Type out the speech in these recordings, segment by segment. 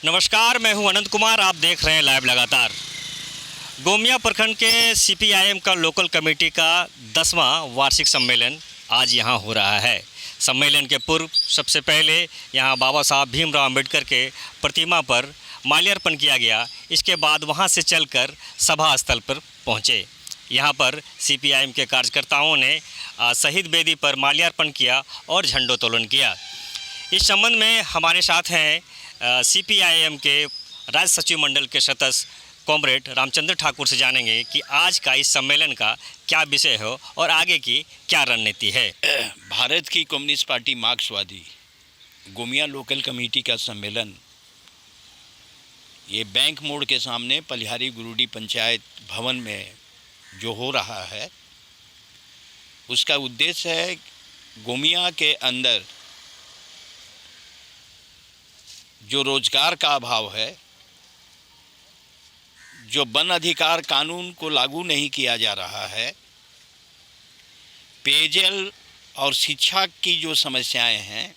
नमस्कार, मैं हूं अनंत कुमार। आप देख रहे हैं लाइव लगातार। गोमिया प्रखंड के सीपीआईएम का लोकल कमेटी का 10वां वार्षिक सम्मेलन आज यहां हो रहा है। सम्मेलन के पूर्व सबसे पहले यहां बाबा साहब भीमराव अंबेडकर के प्रतिमा पर माल्यार्पण किया गया। इसके बाद वहां से चलकर सभा स्थल पर पहुंचे। यहां पर सीपीआईएम के कार्यकर्ताओं ने शहीद बेदी पर माल्यार्पण किया और झंडोत्तोलन किया। इस संबंध में हमारे साथ हैं सीपीआईएम के राज्य सचिव मंडल के सदस्य कॉमरेड रामचंद्र ठाकुर से जानेंगे कि आज का इस सम्मेलन का क्या विषय हो और आगे की क्या रणनीति है। भारत की कम्युनिस्ट पार्टी मार्क्सवादी गोमिया लोकल कमेटी का सम्मेलन ये बैंक मोड़ के सामने पलिहारी गुरुडी पंचायत भवन में जो हो रहा है, उसका उद्देश्य है गोमिया के अंदर जो रोजगार का अभाव है, जो वन अधिकार कानून को लागू नहीं किया जा रहा है, पेयजल और शिक्षा की जो समस्याएं हैं,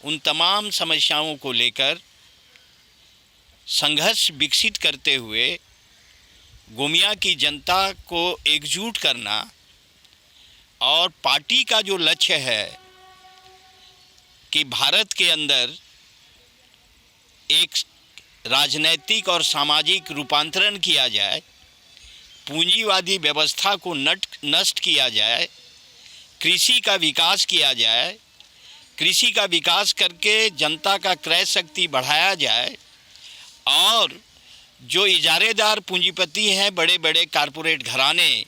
उन तमाम समस्याओं को लेकर संघर्ष विकसित करते हुए गोमिया की जनता को एकजुट करना और पार्टी का जो लक्ष्य है कि भारत के अंदर एक राजनैतिक और सामाजिक रूपांतरण किया जाए, पूंजीवादी व्यवस्था को नष्ट किया जाए, कृषि का विकास किया जाए, कृषि का विकास करके जनता का क्रय शक्ति बढ़ाया जाए और जो इजारेदार पूंजीपति हैं, बड़े बड़े कारपोरेट घराने,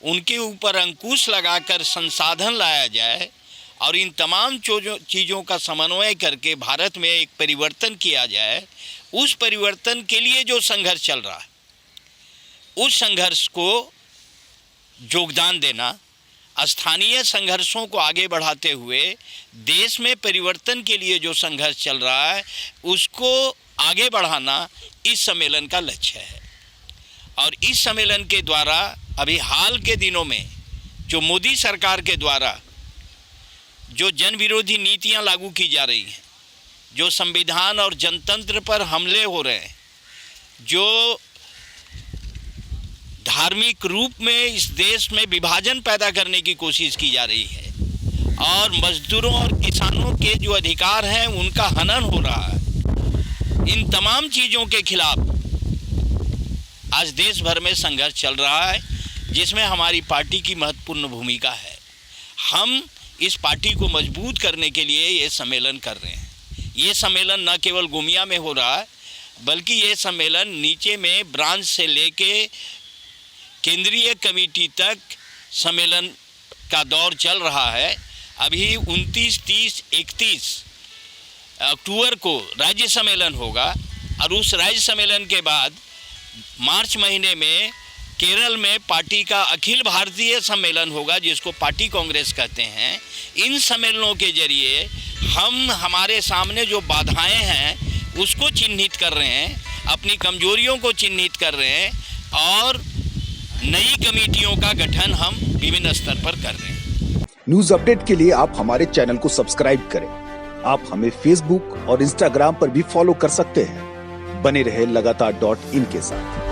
उनके ऊपर अंकुश लगाकर संसाधन लाया जाए और इन तमाम चीज़ों का समन्वय करके भारत में एक परिवर्तन किया जाए। उस परिवर्तन के लिए जो संघर्ष चल रहा है, उस संघर्ष को योगदान देना, स्थानीय संघर्षों को आगे बढ़ाते हुए देश में परिवर्तन के लिए जो संघर्ष चल रहा है उसको आगे बढ़ाना इस सम्मेलन का लक्ष्य है। और इस सम्मेलन के द्वारा अभी हाल के दिनों में जो मोदी सरकार के द्वारा जो जन विरोधी नीतियां लागू की जा रही हैं, जो संविधान और जनतंत्र पर हमले हो रहे हैं, जो धार्मिक रूप में इस देश में विभाजन पैदा करने की कोशिश की जा रही है और मजदूरों और किसानों के जो अधिकार हैं उनका हनन हो रहा है, इन तमाम चीज़ों के खिलाफ आज देश भर में संघर्ष चल रहा है, जिसमें हमारी पार्टी की महत्वपूर्ण भूमिका है। हम इस पार्टी को मजबूत करने के लिए ये सम्मेलन कर रहे हैं। ये सम्मेलन न केवल गोमिया में हो रहा है, बल्कि ये सम्मेलन नीचे में ब्रांच से लेके केंद्रीय कमेटी तक सम्मेलन का दौर चल रहा है। अभी 29, 30, 31 अक्टूबर को राज्य सम्मेलन होगा और उस राज्य सम्मेलन के बाद मार्च महीने में केरल में पार्टी का अखिल भारतीय सम्मेलन होगा, जिसको पार्टी कांग्रेस कहते हैं। इन सम्मेलनों के जरिए हम हमारे सामने जो बाधाएं हैं उसको चिन्हित कर रहे हैं, अपनी कमजोरियों को चिन्हित कर रहे हैं और नई कमेटियों का गठन हम विभिन्न स्तर पर कर रहे हैं। न्यूज अपडेट के लिए आप हमारे चैनल को सब्सक्राइब करें। आप हमें फेसबुक और इंस्टाग्राम पर भी फॉलो कर सकते हैं। बने रहे लगातार.in के साथ।